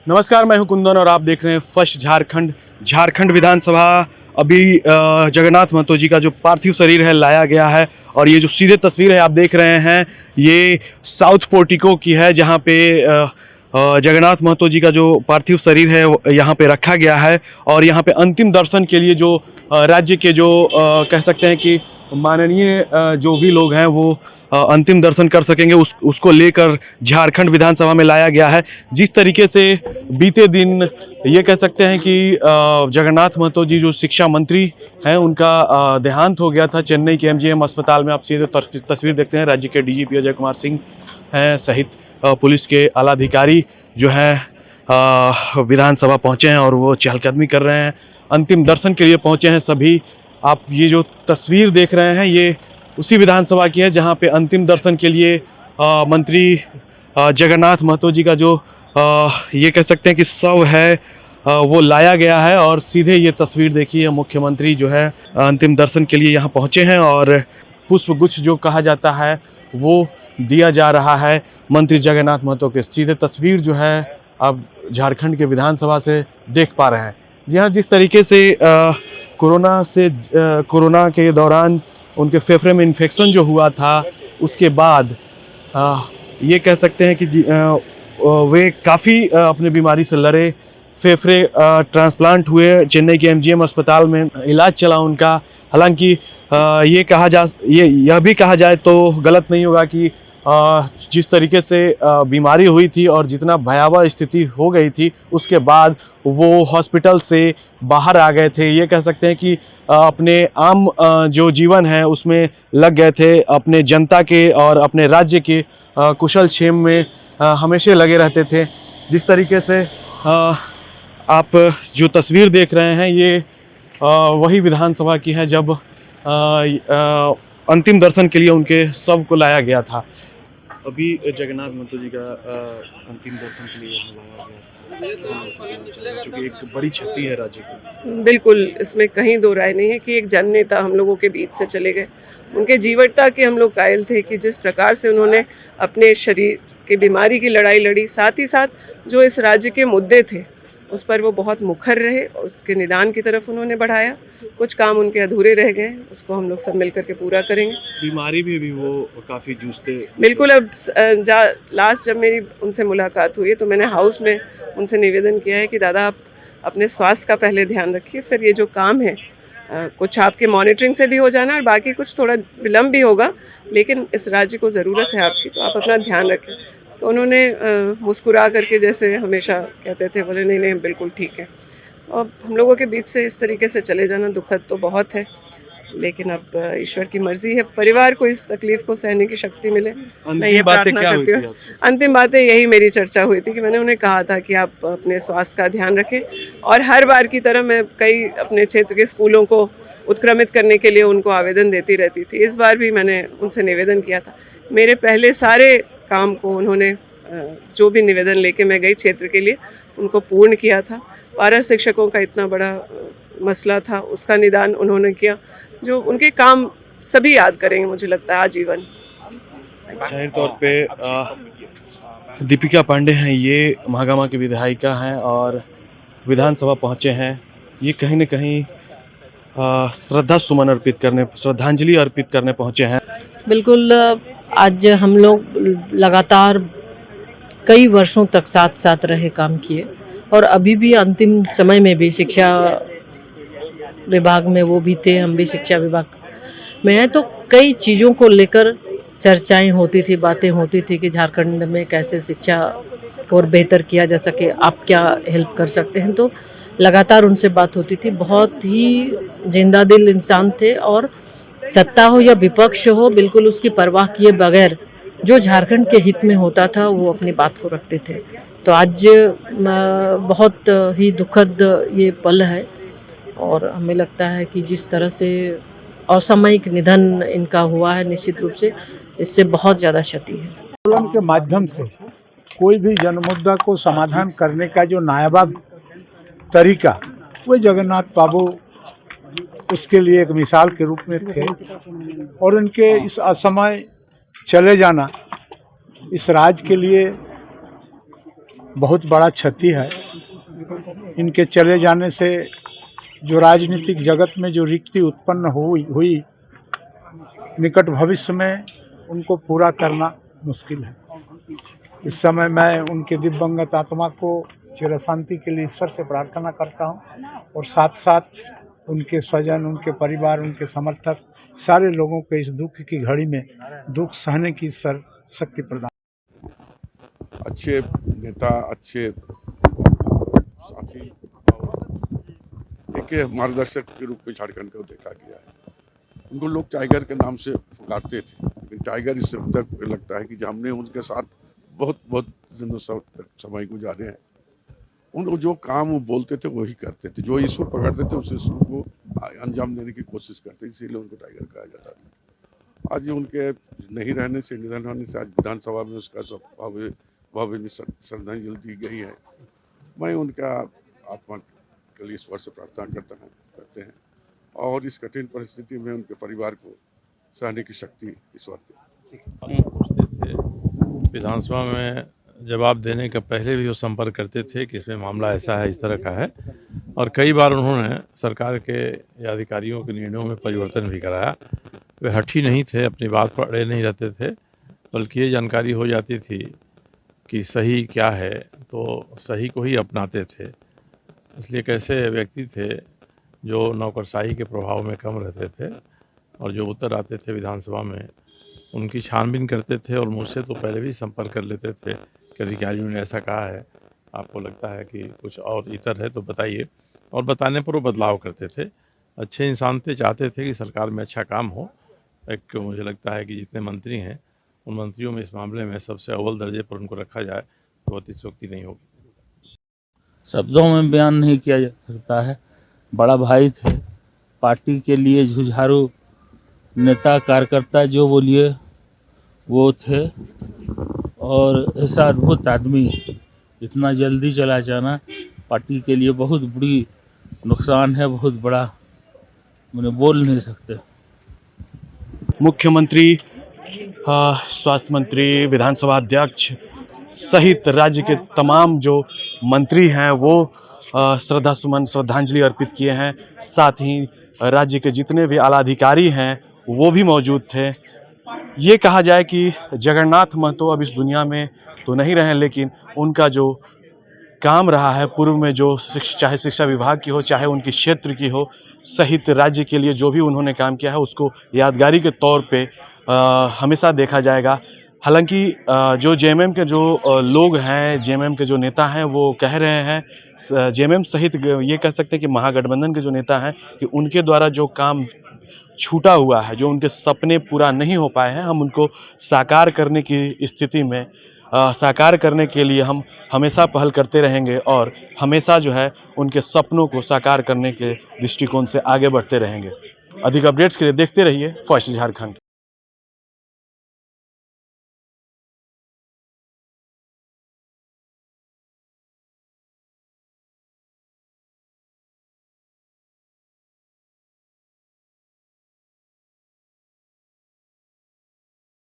नमस्कार, मैं हूं कुंदन और आप देख रहे हैं फर्स्ट झारखंड विधानसभा। अभी जगन्नाथ महतो जी का जो पार्थिव शरीर है लाया गया है और ये जो सीधे तस्वीर है आप देख रहे हैं ये साउथ पोर्टिको की है, जहां पे जगन्नाथ महतो जी का जो पार्थिव शरीर है यहाँ पे रखा गया है। और यहाँ पे अंतिम दर्शन के लिए जो राज्य के जो कह सकते हैं कि माननीय जो भी लोग हैं वो अंतिम दर्शन कर सकेंगे, उसको लेकर झारखंड विधानसभा में लाया गया है। जिस तरीके से बीते दिन ये कह सकते हैं कि जगन्नाथ महतो जी जो शिक्षा मंत्री हैं उनका देहांत हो गया था चेन्नई के एमजीएम अस्पताल में। आप सीधे तस्वीर देखते हैं, राज्य के डीजीपी अजय कुमार सिंह हैं सहित पुलिस के आला अधिकारी जो हैं विधानसभा पहुंचे हैं और वो चहलकदमी कर रहे हैं, अंतिम दर्शन के लिए पहुंचे हैं सभी। आप ये जो तस्वीर देख रहे हैं ये उसी विधानसभा की है जहां पे अंतिम दर्शन के लिए मंत्री जगन्नाथ महतो जी का जो ये कह सकते हैं कि शव है वो लाया गया है। और सीधे ये तस्वीर देखिए, मुख्यमंत्री जो है अंतिम दर्शन के लिए यहाँ पहुँचे हैं और पुष्पगुच्छ जो कहा जाता है वो दिया जा रहा है मंत्री जगन्नाथ महतो के। सीधे तस्वीर जो है आप झारखंड के विधानसभा से देख पा रहे हैं। जी हाँ, जिस तरीके से कोरोना के दौरान उनके फेफड़े में इन्फेक्शन जो हुआ था उसके बाद ये कह सकते हैं कि वे काफ़ी अपने बीमारी से लड़े, फेफड़े ट्रांसप्लांट हुए, चेन्नई के एमजीएम अस्पताल में इलाज चला उनका। हालांकि यह भी कहा जाए तो गलत नहीं होगा कि जिस तरीके से बीमारी हुई थी और जितना भयावह स्थिति हो गई थी उसके बाद वो हॉस्पिटल से बाहर आ गए थे। ये कह सकते हैं कि अपने आम जो जीवन है उसमें लग गए थे, अपने जनता के और अपने राज्य के कुशल क्षेम में हमेशा लगे रहते थे। जिस तरीके से आप जो तस्वीर देख रहे हैं ये वही विधानसभा की है जब अंतिम दर्शन के लिए उनके शव को लाया गया था। अभी जगन्नाथ महतो जी का अंतिम दर्शन के लिए लाया गया था, क्योंकि एक बड़ी क्षति है राज्य की। बिल्कुल, इसमें कहीं दो राय नहीं है कि एक जन नेता हम लोगों के बीच से चले गए। उनके जीवटता के हम लोग कायल थे कि जिस प्रकार से उन्होंने अपने शरीर की बीमारी की लड़ाई लड़ी, साथ ही साथ जो इस राज्य के मुद्दे थे उस पर वो बहुत मुखर रहे और उसके निदान की तरफ उन्होंने बढ़ाया। कुछ काम उनके अधूरे रह गए, उसको हम लोग सब मिल करके पूरा करेंगे। बीमारी भी वो काफ़ी जूझते। बिल्कुल, अब लास्ट जब मेरी उनसे मुलाकात हुई तो मैंने हाउस में उनसे निवेदन किया है कि दादा आप अपने स्वास्थ्य का पहले ध्यान रखिए, फिर ये जो काम है कुछ आपके मॉनिटरिंग से भी हो जाना और बाकी कुछ थोड़ा विलम्ब भी होगा, लेकिन इस राज्य को ज़रूरत है आपकी, तो आप अपना ध्यान रखें। तो उन्होंने मुस्कुरा करके जैसे हमेशा कहते थे, बोले नहीं नहीं बिल्कुल ठीक है। अब हम लोगों के बीच से इस तरीके से चले जाना दुखद तो बहुत है, लेकिन अब ईश्वर की मर्जी है, परिवार को इस तकलीफ को सहने की शक्ति मिले, मैं ये प्रार्थना करती हूँ। अंतिम बातें यही मेरी चर्चा हुई थी कि मैंने उन्हें कहा था कि आप अपने स्वास्थ्य का ध्यान रखें और हर बार की तरह मैं कई अपने क्षेत्र के स्कूलों को उत्क्रमित करने के लिए उनको आवेदन देती रहती थी। इस बार भी मैंने उनसे निवेदन किया था। मेरे पहले सारे काम को उन्होंने जो भी निवेदन लेके मैं गई क्षेत्र के लिए उनको पूर्ण किया था। पारा शिक्षकों का इतना बड़ा मसला था, उसका निदान उन्होंने किया। जो उनके काम सभी याद करेंगे मुझे लगता है आजीवन। जाहिर तौर पे दीपिका पांडे हैं, ये महागामा की विधायिका हैं और विधानसभा पहुंचे हैं। ये कहीं न कहीं श्रद्धांजलि अर्पित करने पहुंचे हैं। बिल्कुल, आज हम लोग लगातार कई वर्षों तक साथ साथ रहे, काम किए और अभी भी अंतिम समय में भी शिक्षा विभाग में वो भी थे, हम भी शिक्षा विभाग में हैं, तो कई चीज़ों को लेकर चर्चाएं होती थी, बातें होती थी कि झारखंड में कैसे शिक्षा को और बेहतर किया जा सके, आप क्या हेल्प कर सकते हैं। तो लगातार उनसे बात होती थी। बहुत ही जिंदा दिल इंसान थे और सत्ता हो या विपक्ष हो बिल्कुल उसकी परवाह किए बगैर जो झारखंड के हित में होता था वो अपनी बात को रखते थे। तो आज बहुत ही दुखद ये पल है और हमें लगता है कि जिस तरह से असामयिक निधन इनका हुआ है, निश्चित रूप से इससे बहुत ज़्यादा क्षति है। आंदोलन के माध्यम से कोई भी जनमुद्दा को समाधान करने का जो नायाब तरीका, वो जगन्नाथ बाबू उसके लिए एक मिसाल के रूप में थे और उनके इस असमय चले जाना इस राज्य के लिए बहुत बड़ा क्षति है। इनके चले जाने से जो राजनीतिक जगत में जो रिक्ति उत्पन्न हुई निकट भविष्य में उनको पूरा करना मुश्किल है। इस समय मैं उनके दिवंगत आत्मा को चिर शांति के लिए ईश्वर से प्रार्थना करता हूँ और साथ साथ उनके स्वजन, उनके परिवार, उनके समर्थक सारे लोगों को इस दुख की घड़ी में दुख सहने की ईश्वर शक्ति प्रदान। अच्छे नेता, अच्छे साथी, एक मार्गदर्शक के रूप में झारखंड को देखा गया है। उनको लोग टाइगर के नाम से पुकारते थे, लेकिन टाइगर इससे तक लगता है कि हमने उनके साथ बहुत दिनों समय गुजारे हैं। उनको जो काम वो बोलते थे वही करते थे, जो ईश्वर पकड़ते थे उस ईश्वर को अंजाम देने की कोशिश करते, इसीलिए उनको टाइगर कहा जाता था। आज उनके नहीं रहने से, निधन होने से आज विधानसभा में उसका भावभीनी श्रद्धांजलि दी गई है। मैं उनका आत्मा के लिए ईश्वर से प्रार्थना करते हैं और इस कठिन परिस्थिति में उनके परिवार को सहने की शक्ति ईश्वर दे। पूछते थे विधानसभा में जवाब देने का पहले भी वो संपर्क करते थे कि इसमें मामला ऐसा है, इस तरह का है, और कई बार उन्होंने सरकार के या अधिकारियों के निर्णयों में परिवर्तन भी कराया। वे हठी नहीं थे, अपनी बात पर अड़े नहीं रहते थे, बल्कि ये जानकारी हो जाती थी कि सही क्या है तो सही को ही अपनाते थे। इसलिए कैसे व्यक्ति थे जो नौकरशाही के प्रभाव में कम रहते थे और जो उतर आते थे विधानसभा में उनकी छानबीन करते थे और मुझसे तो पहले भी संपर्क कर लेते थे कि अधिकारियों ने ऐसा कहा है, आपको लगता है कि कुछ और इतर है तो बताइए, और बताने पर वो बदलाव करते थे। अच्छे इंसान थे, चाहते थे कि सरकार में अच्छा काम हो। एक मुझे लगता है कि जितने मंत्री हैं उन मंत्रियों में इस मामले में सबसे अव्वल दर्जे पर उनको रखा जाए तो अतिशयोक्ति नहीं होगी। शब्दों में बयान नहीं किया जा सकता है। बड़ा भाई थे, पार्टी के लिए जुझारू नेता, कार्यकर्ता जो बोलिए वो थे, और ऐसा अद्भुत आदमी इतना जल्दी चला जाना पार्टी के लिए बहुत बड़ी नुकसान है, बहुत बड़ा, मैंने बोल नहीं सकते। मुख्यमंत्री, स्वास्थ्य मंत्री, विधानसभा अध्यक्ष सहित राज्य के तमाम जो मंत्री हैं वो श्रद्धासुमन श्रद्धांजलि अर्पित किए हैं। साथ ही राज्य के जितने भी आला अधिकारी हैं वो भी मौजूद थे। ये कहा जाए कि जगन्नाथ महतो अब इस दुनिया में तो नहीं रहे, लेकिन उनका जो काम रहा है पूर्व में, जो चाहे शिक्षा विभाग की हो, चाहे उनके क्षेत्र की हो, सहित राज्य के लिए जो भी उन्होंने काम किया है उसको यादगारी के तौर पे हमेशा देखा जाएगा। हालांकि जो जेएमएम के जो लोग हैं, जेएमएम के जो नेता हैं वो कह रहे हैं, जेएमएम सहित ये कह सकते हैं कि महागठबंधन के जो नेता हैं, कि उनके द्वारा जो काम छूटा हुआ है, जो उनके सपने पूरा नहीं हो पाए हैं, हम उनको साकार करने की स्थिति में साकार करने के लिए हम हमेशा पहल करते रहेंगे और हमेशा जो है उनके सपनों को साकार करने के दृष्टिकोण से आगे बढ़ते रहेंगे। अधिक अपडेट्स के लिए देखते रहिए फर्स्ट झारखंड।